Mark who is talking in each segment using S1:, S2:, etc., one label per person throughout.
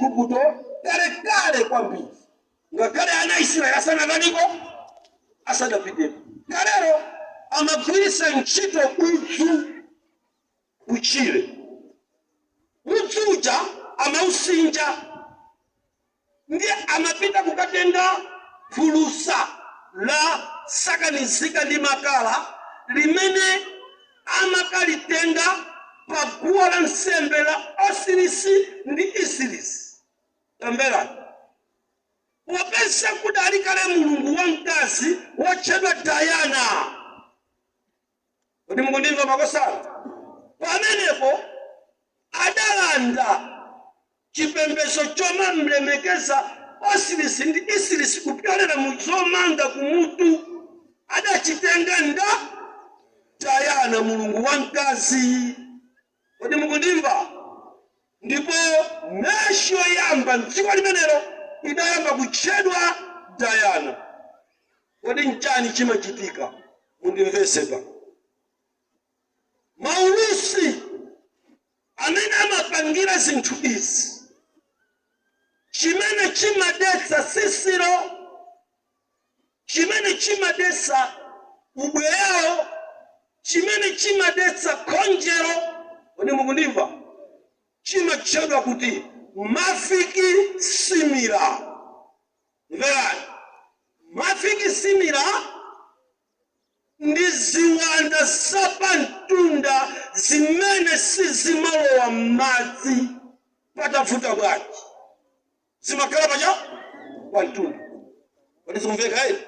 S1: Igupto kale kwambiri ngakhale ana Israeli asanadhaniko asadapiteko. Kalero amagwirisa ntchito udzu uchire udzuja amausinja ndiye amapita kukatenga phulusa la sakanizika ndi makala limene amakalitenga pa guwa la nsembe la Osirisi ndi Isirisi. Tamverani, wapesa kudali kale mulungu wa mkazi wotchedwa Dayana. Kodi mukundimva makosana? Pamenepo adalanda chipembedzo choma mlemekeza Osirisi ndi Isirisi kupyolera mu zomanga kumutu, adachitenga nda Dayana mulungu wa mkazi. Kodi mukundimva? Ndipo nasho yamba dziko limenelo idayamba kutchedwa Dayana. Kodi nchani chimachitika? Mundimveseba. Maulusi amene amapangira zinthu izi, chimene chimadetsa Sisiro, chimene chimadetsa ubweyawo, chimene chimadetsa Khonjero, kodi mukundimva? Chimatchedwa kuti Mafiki Simira. Mverani, Mafiki Simira ndi ziwanda zapamtunda zimene sizimalowa madzi patavuta bwanji, zimakhala pacha pamtunda. Kodi zikumveka ere?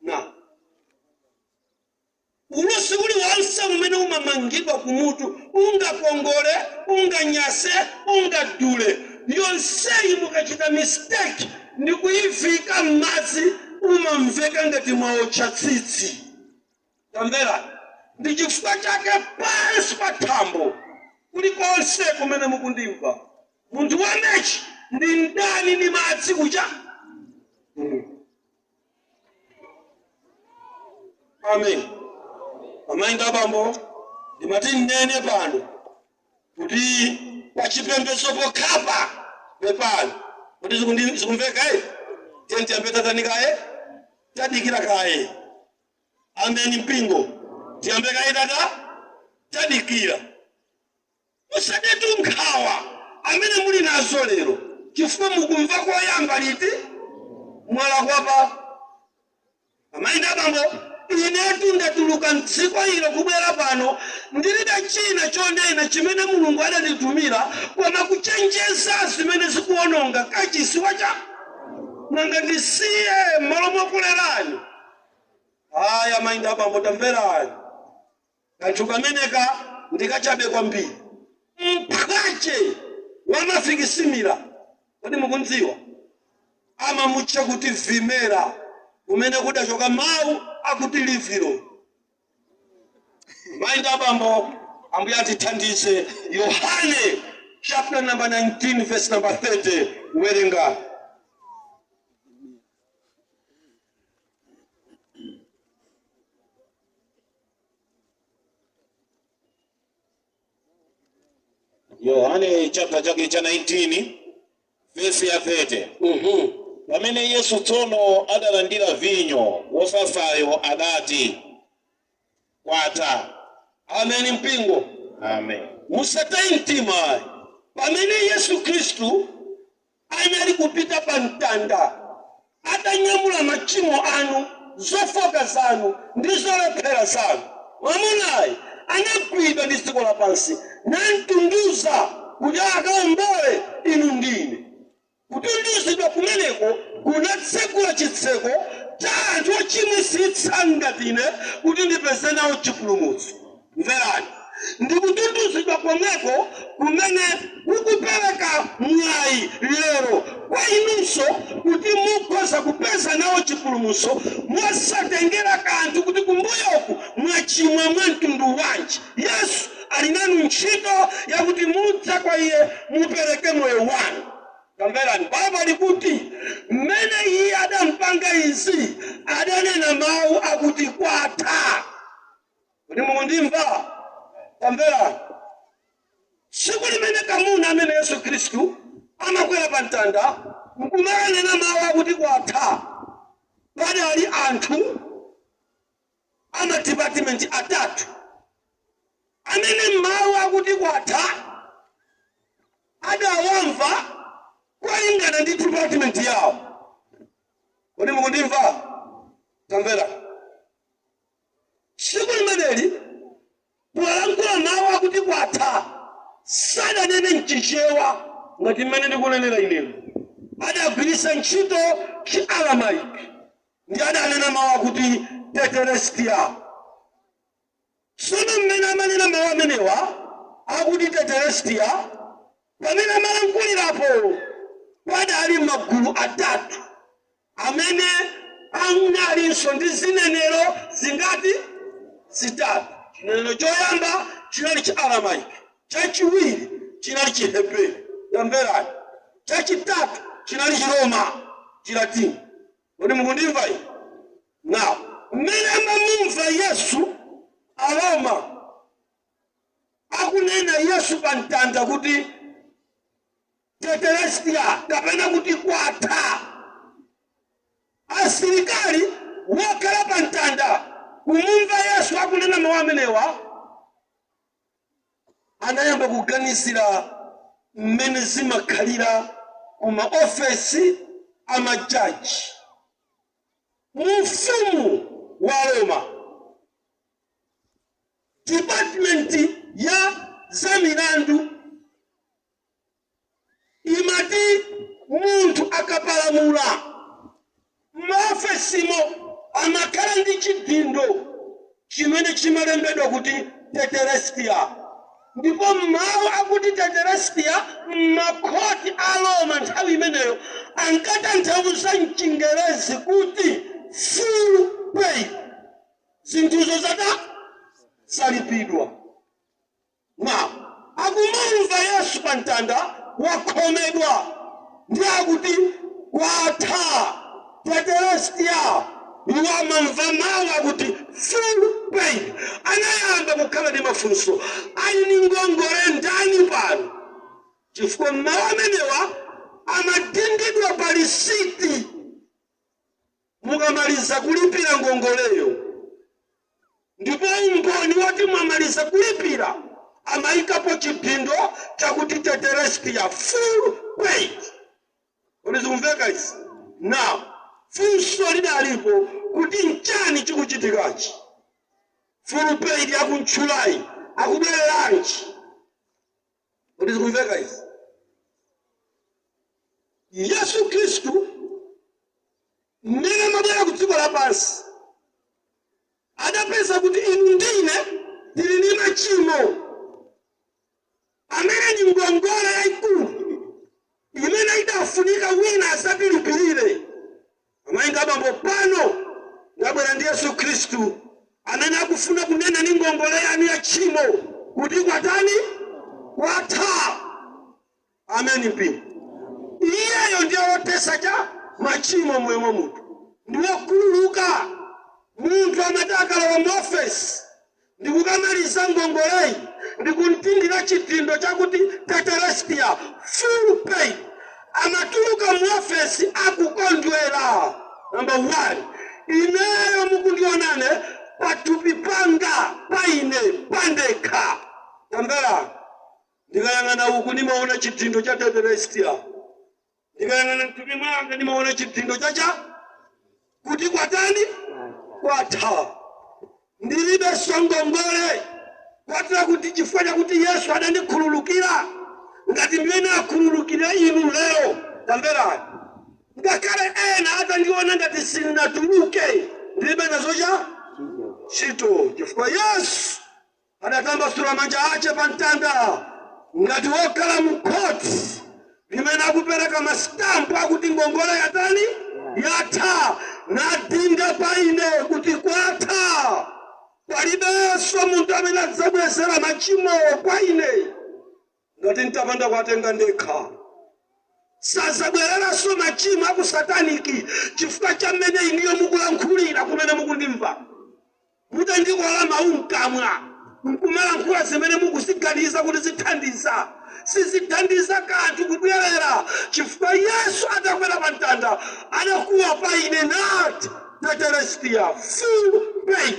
S1: Na ulusi uli wonse umene umamangidwa kumutu, ungakongole, unganyase, ungadule, yonseyi mukachita mistake ndi kuyivika m'madzi umamveka ngati mwaotcha tsitsi. Tamverani, ndi chifukwa chake pansi pa thambo kulikonse kumene mukundimva, munthu wamechi ndi ndani ndi madzi kucha. Amen. Amayi abambo, ndimati nene pano kuti pachipembedzo pokhapa pepano. Kuti zikumveka ere? Tiye tiyambe tatanikaye, tadikira kaye. Ameni mpingo, tiyambe kaye tata, tadikira. Musadetu nkhawa amene muli nazo lero, chifukwa mukumva koyamba liti mwala kwapa. Amayi abambo, inetu ndatuluka mdziko ilo kubwera pano ndilibe china chonena chimene mulungu adanditumira koma kuchenjeza zimene zikuononga kachisiwa cha nanga ndisiye m'malo mokulerani. Aya mayi abambo, tamverani, kanthu kameneka ndikachabe kwambiri. Mphache wa Mafiki Simira, kodi mukundziwa? Amamutcha kuti Vimera, kumene kudachoka mawu akuti liviro. Mayi abambo, Ambuye atithandize. Yohane chapter number 19 verse number 30 werenga.
S2: Yohane chapter chake cha 19 verse ya 30. Pamene Yesu tsono adalandira vinyo wofafayo adati kwata.
S1: Amen mpingo.
S2: Amen.
S1: Musataye mtima. Pamene Yesu Kristu anali kupita pa mtanda, adanyamula machimo anu, zofoka zanu ndi zolephera zanu, mwamunayi anagwidwa ndi dziko lapansi nantunduza kuti akaombole inu ndine. Kutunduzidwa kumeneko kunatsekula chitseko cha anthu ochimwisitsa ngati ine kuti ndipeze nawo chipulumutso. Mverani, ndi kutunduzidwa komweko kumene kukupereka mwayi lero kwa inunso kuti mukhoza kupeza nawo chipulumutso mwasatengera kanthu kuti kumbuyoku mwachimwa mwa mtundu wanji. Yesu ali nanu ntchito yakuti mudza kwa iye mupereke moyo wanu. Tamverani, Baba likuti mmene iye adampanga izi adanena mawu akuti kwatha. Kodi mukundimva? Tamverani, tsiku limene kamuna amene Yesu Kristu amakwera pa mtanda nkumanena mawu akuti kwatha. Padali anthu ama department atatu amene mawu akuti kwatha adawamva kwalingana ndi department yawo. Kodi mukundimva? Tamvera. Tsiku limeneli polankhula mawu akuti kwatha sadanene mchichewa ngati mmene ndikunenera inemu. Adagwiritsa ntchito Chiaramaiki ndi adanena mawu akuti tetelestia. Tsono mmene amanena mawu amenewa akuti tetelestia, pamene amalankhulirapo padali magulu atatu amene analinso ndi zinenero zingati zitatu. Chinenero choyamba chinali Chiaramaiki, chachiwiri chinali Chihebreyu, tamverani, chachitatu chinali Chiroma, Chilatini. Kodi mukundimva iyi? Now, mmene amamumva Yesu Aroma akunena Yesu pa mtanda kuti tetelestia kapena kuti kwatha, asilikali wakhala pa mtanda kumumva Yesu akunena mawu amenewa anayamba kuganizira mmene zimakhalira kuma ofesi amajaji mu mfumu wa Roma. Department ya zamilandu imati munthu akapalamula maofesimo amakhala ndi chidindo chimene chimalembedwa kuti tetelestia. Ndipo mawu akuti tetelestia m'makhoti a Roma nthawi imeneyo ankatanthauza mchingerezi kuti full pay, zinthuzo salipidwa. Akumumva Yesu pa mtanda wakhomedwa ndi akuti kwatha tetelestia, iwo amamva mawu akuti full pay. Anayamba kukhala ndi mafunso, ali ndi ngongole ndani pano? Chifukwa mawu amenewa amadindidwa pa lisiti mukamaliza kulipira ngongoleyo, ndipo umboni woti mwamaliza kulipira amayikapo chidindo chakuti tetelestia full pay. Kodi zikumveka izi? Now, funso lidalipo kuti nchani chikuchitikachi? Full pay yakuntchulayi akubwereranji? Kodi zikumveka izi? Yesu Kristu mmene amabwera ku dziko lapansi adapeza kuti inu ndine ndili ndi machimo amene ni ngongole yayikulu imene idafunika wina asatilipirire. Amainga bambo pano ndabwera ndi Yesu Kristu amene akufuna kunena ni ngongole yanu ya tchimo kuti kwatani? Kwatha. Ameni mpini. Iyeyo ndiye wotesa cha machimo mwemo munthu. Ndiwo kululuka munthu amadakala wa muofesi ndikukamaliza ngongoleyi ndikuntindira chidindo chakuti tetelestia full pay. Amatuluka muofesi akukondwera. Number 1, ineyo mukundionane patupi panga paine pandekha. Tambera, ndikayang'ana uku nimaona chidindo cha tetelestia, ndikayang'ana mtupi mwanga nimaona chidindo chacha kuti kwatani? Kwatha. Ndilibe ngongole kwatira kuti chifukwa chakuti Yesu adandikhululukira ngati mmene akhululukira inu lero. Tambera, ngakhale ena atandiona ngati sinatuluke ndilibe nazo cha chito, chifukwa Yesu adatambasula manja ache pa mtanda ngati wokhala mkhoti limene akupereka mastampu akuti ngongole yatani? Yatha. Nadinda paine kuti kwatha. Palibenso munthu amene adzabwezera machimo paine ngati ntapanda kwatenga ndekha. Sazabwereranso machimo akusataniki chifukwa cha mmene iniyo mukulankhulira kumene mukundimva. Mutandikola mawu mkamwa nkumalankhula zimene mukuziganiza kuti zithandiza sizithandiza kanthu kubwerera chifukwa Yesu atakwera pa mtanda anakuwa paine nati tetelestia full paid.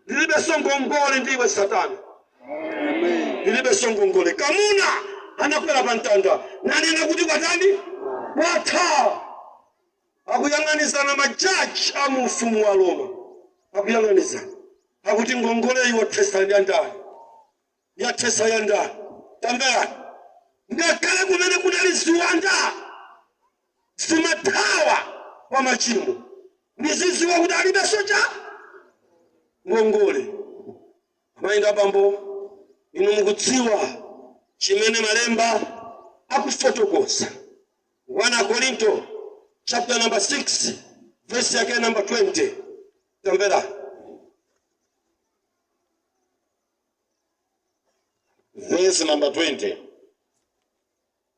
S1: Ndilibe ngongole ndiwe Satani. Ndilibe ngongole. Kamuna anakwera pa mtanda nanena kuti kwatani kwatha. Akuyang'anizana majaji a mu ufumu wa Roma. Akuyang'anizana akuti ngongole iwo tesa ya ndani ya tesa ya ndani. Tambera ngakhale kumene kunali ziwanda zimathawa kwa machimo ndiziziwa kuti alibe socha ngongole. Mayinda bambo inu mukudziwa chimene malemba akufotokoza. 1 Korinto chapter number 6 verse yake number 20. Tambera
S2: verse number 20.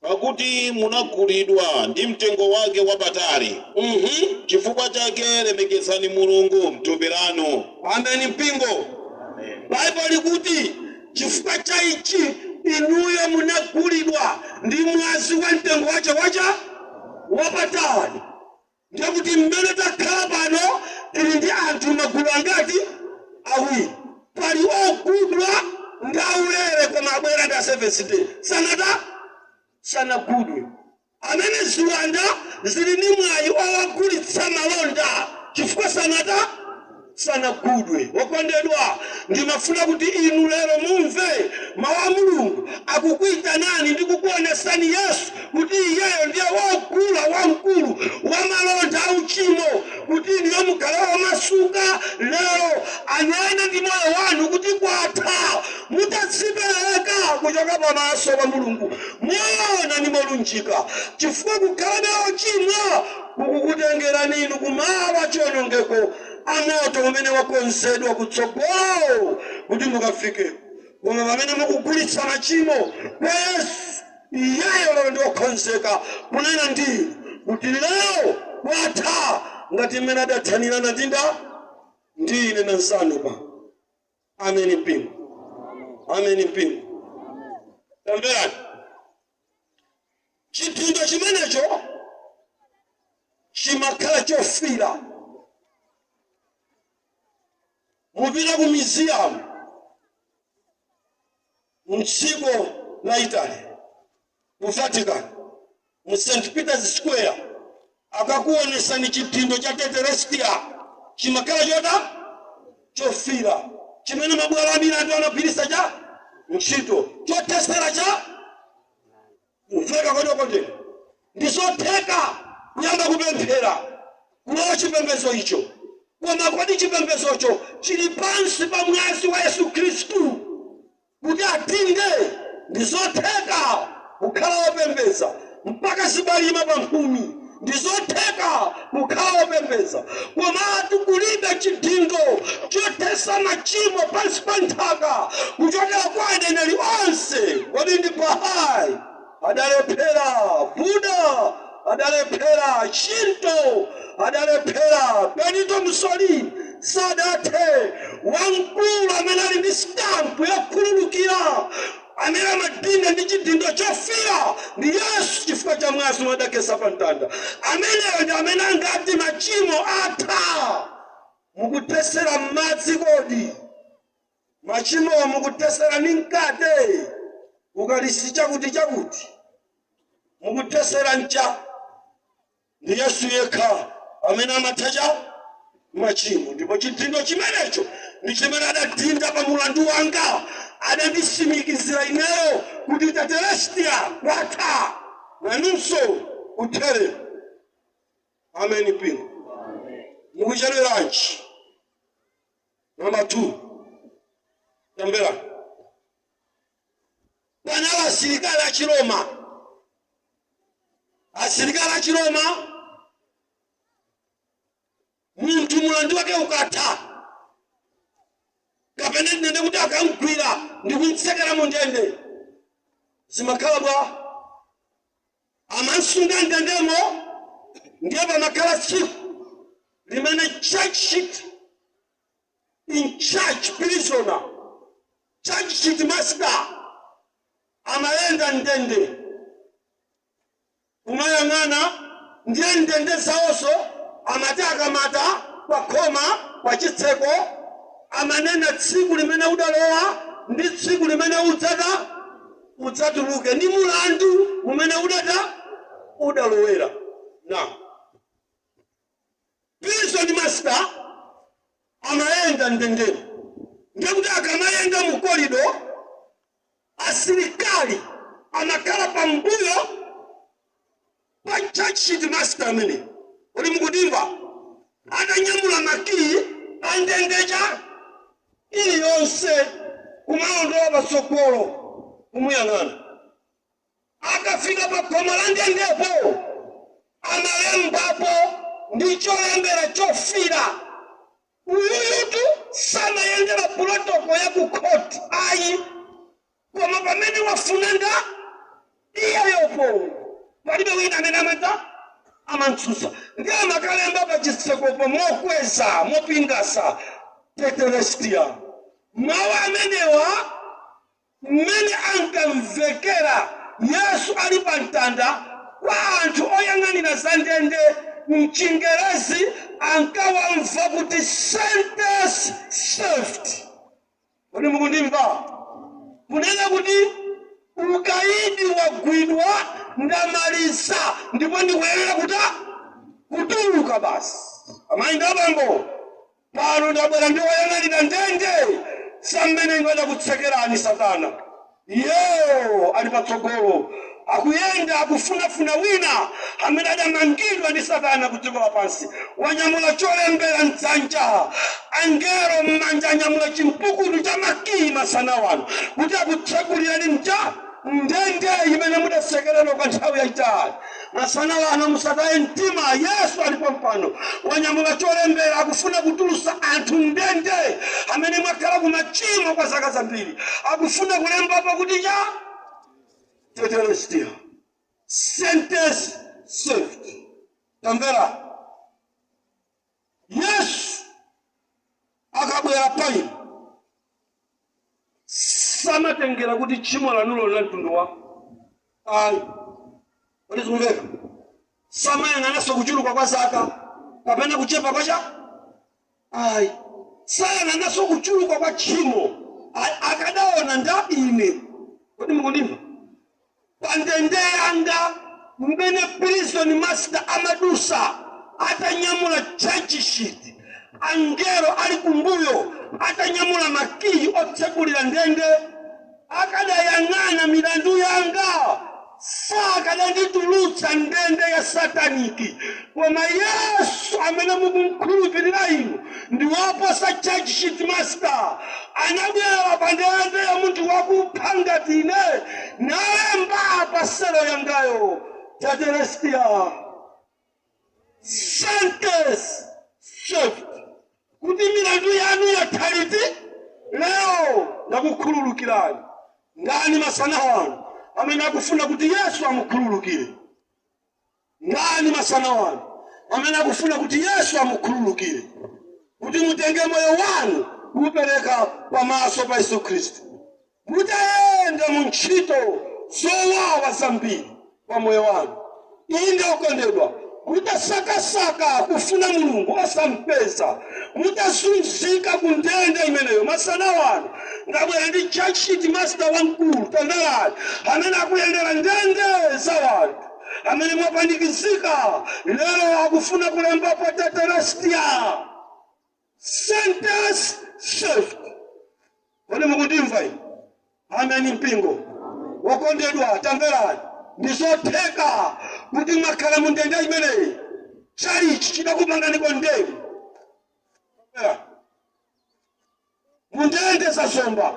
S2: Pakuti munagulidwa ndi mtengo wake wapatali. Chifukwa chake lemekezani Mulungu mthupi lanu.
S1: Amen mpingo. Bible likuti chifukwa cha ichi inuyo munagulidwa ndi mwazi wa mtengo wacha wapatali. Ndiye kuti mmene takhala pano tili ndi anthu magulu angati awiri. Pali ogudwa ndi aulere koma abwera ndi Seventh Day. Sanagudwe. Amene ziwanda zili ndi mwayi owagulitsa malonda chifukwa sanagudwe. Wokondedwa ndimafuna kuti inu lero mumve mawu a Mulungu akukuyitanani ndi kukuonesani Yesu kuti iyeyo ndiye wogula wamkulu wa malonda auchimo kuti ndiye mukhale wamasuka lero anene ndi moyo wanu kuti kwatha mutadzipereka kuchoka pamaso pa Mulungu muona ni molunjika chifukwa kukhalabe ochimwa kukukutengerani inu kumawa chionongeko amoto umene wakonzedwa kutsogolo kuti mukafike. Koma pamene mukugulitsa machimo kwa Yesu iyeyo lero ndi wokonzeka kunena ndi kuti lero kwatha ngati mmene adathanirana ndi ine nansanu pa. Amen mpingo. Amen mpingo. Tamverani chipinda chimenecho chimakhala chofira. Mupita ku museum mdziko la Italy mu Vatican mu St. Peter's Square akakuonesani chipinda cha tetelestia chimakhala chofira chimene mabwalo ambiri anthu anapirisa cha ntchito chotesera cha mveka kodokotera ndizotheka kuyamba kupemphera kulowa chipembedzo icho. Koma kodi chipembezocho chili pansi pa mwazi wa Yesu Kristu kuti atinde ndizotheka kukhala wopembedza mpaka zibalima pa mphumi ndizotheka kukhala wopembedza. Koma tikulibe chidindo chotesa machimo pansi pa nthaka kuchokera kwa aneneri onse. Kodi ndi Bahai adalephera, Buddha adalephera, Shinto adalephera, Benito Mussolini sadathe. Wamkulu amene ali ndi stampu yokhululukira amene amadinda ndi chidindo chofira ndi Yesu chifukwa cha mwazi wadakesa pa mtanda. Ameneyo ndi amene angati machimo atha. Mukutesera madzi kodi machimo mukutesera ni mkate ukalisi chakuti mukutesera ncha ndi Yesu yekha amene amatha machimo. Ndipo chidindo chimenecho ndi chimene adadinda pa mulandu wanga adandisimikizira ineyo kuti tetelestia kwatha nanunso uthere. Amen mpingo. Mukucheleranji. Number 2. Tambera. Bwana asilikali a Chiroma. Asilikali a Chiroma muntu mulandu wake ukatha kapena nende kuti akamgwira ndi kumtsekera mu ndende zimakhala bwa amansunga ndendemo ndiye pamakhala tsiku limene church sheet in church prisoner church sheet master amayenda ndende umayang'ana ndiye ndende zawoso amataka mata kwa koma kwa chitseko amanena tsiku limene udalowa ndi tsiku limene udzatuluke ndi mulandu umene udalowera na prison master amayenda ndendero ndikuti akamayenda mu korido asilikali amakhala pambuyo pa charge master amene uli mukudimva atanyamula makiyi andendeja iliyonse kumaondola patsogolo kumuyang'ana akafika pa khoma la ndendepo amalembapo ndi cholembera chofira uyutu samayendera protoko ya ku court ayi koma pamene wafuna nda iyeyopo palibe wina amene amantsusa ndi amakalemba pa chitsekopo mokweza mopingasa tetelestia mawu amenewa mmene ankamvekera Yesu ali pa mtanda kwa anthu oyang'anira za ndende mchingerezi ankawamva kuti sentence served. Kodi mukundimva? Kunena kuti ukaidi wagwidwa ndamaliza ndipo ndikuyenera kutuluka basi. Amainda bambo pano ndabwera ndi oyang'anira ndende samene ngoda kutsekerani satana. Yo ali patsogolo akuyenda akufunafuna wina amene adamangidwa ndi satana kudziko lapansi wanyamula cholembera mdzanja angelo mmanja anyamula chimpukutu cha makiyi masana wanu kuti akutsekulirani mja ndende imene mudasekerera kwa nthawi yayitali masana wanu musataye mtima. Yesu alipo mpano wanyamula cholembera akufuna kutulusa anthu ndende amene mwakhala kumachimo kwa zaka zambiri akufuna kulembapo kuti cha tetelestia sentence served. Tamvera Yesu akabwera payi samatengera kuti chimo lanulo la mtundu wa ayi walizumveka samayang'ananso kuchuluka kwa zaka kapena kuchepa kwacha ayi sayang'ananso kuchuluka kwa chimo akadaona nda ine. Kodi mukundimva? Pandende yanga mbene prison master amadusa atanyamula charge sheet angelo ali kumbuyo atanyamula makiyi otsekulira ndende akadayang'ana milandu yanga sakadanditulutsa ndende ya sataniki koma Yesu amene mukumkhulupirira inu ndiwoposa charge sheet master anabwera pa ndende ya munthu wakupha ngati ine nalemba paselo yangayo tetelestia sentence served kuti milandu yanu yathaliti leo ndakukhululukirani. Ndani masana wanu amene akufuna kuti Yesu amukhululukire? Ndani masana wanu amene akufuna kuti Yesu amukhululukire kuti mutenge moyo wanu kupereka pamaso pa Yesu Kristu mutayende mu ntchito zowawa zambiri pa moyo wanu inde okondedwa mutasakasaka kufuna Mulungu osampeza mutazunzika ku ndende imeneyo masana wanu ngabwera ndi charge sheet master wamkulu tandalali amene akuyendera ndende za wanthu amene mwapandikizika lero akufuna kulembapo tetelestia sentence served. Kodi mukundimva ine? Ameni mpingo wokondedwa tamverani ndizotheka kuti mwakhala mu ndende imeneyi chalichi chidakupanganiko ndende mu ndende zasomba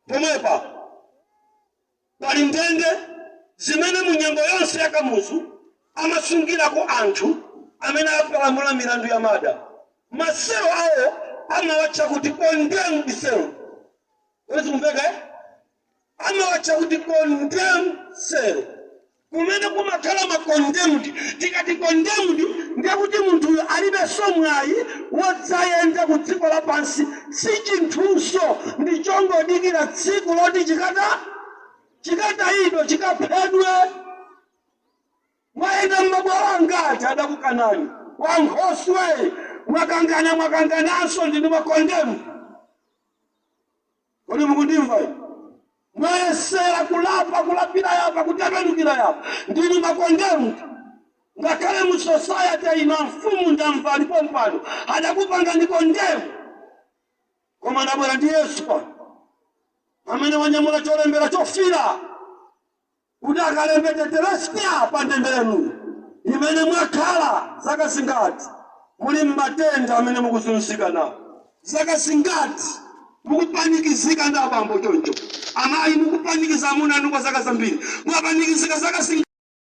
S1: pomwepa pali ndende zimene mu nyengo yonse yakamuzu amasungirako anthu amene apalamula milandu ya mada masero awo amawatcha kuti condemned cell. Wezi mveka amawatcha kuti condemned cell kumene kumakhala ma condemned. Tikati condemned ndiye kuti munthu alibe somwayi wodzayenda ku dziko lapansi si chinthunso ndi chongodikira tsiku loti chikatayidwa chikaphedwe mwaenda mmabwalo ngati adakukanani wankhoswe mwakangananso ndinu makondemu. Kodi mukundimva? Mwayesera kulapira yapa kutembenukira yapa ndinu makondemu. Ngakhale mu society ina mfumu ndamva alipo mpano adakupanga ndi kondemu. Koma ndabwera ndi Yesu pano amene wanyamula cholembera chofira kuti akalembete Telestia pa ndende yanu imene mwakhala zaka zingati muli mmatenda amene mukuzunzika nawo, zaka zingati mukupanikizika ndi abambo choncho, amayi mukupanikiza amuna anu kwa zaka zambiri, mwapanikizika zaka zingati.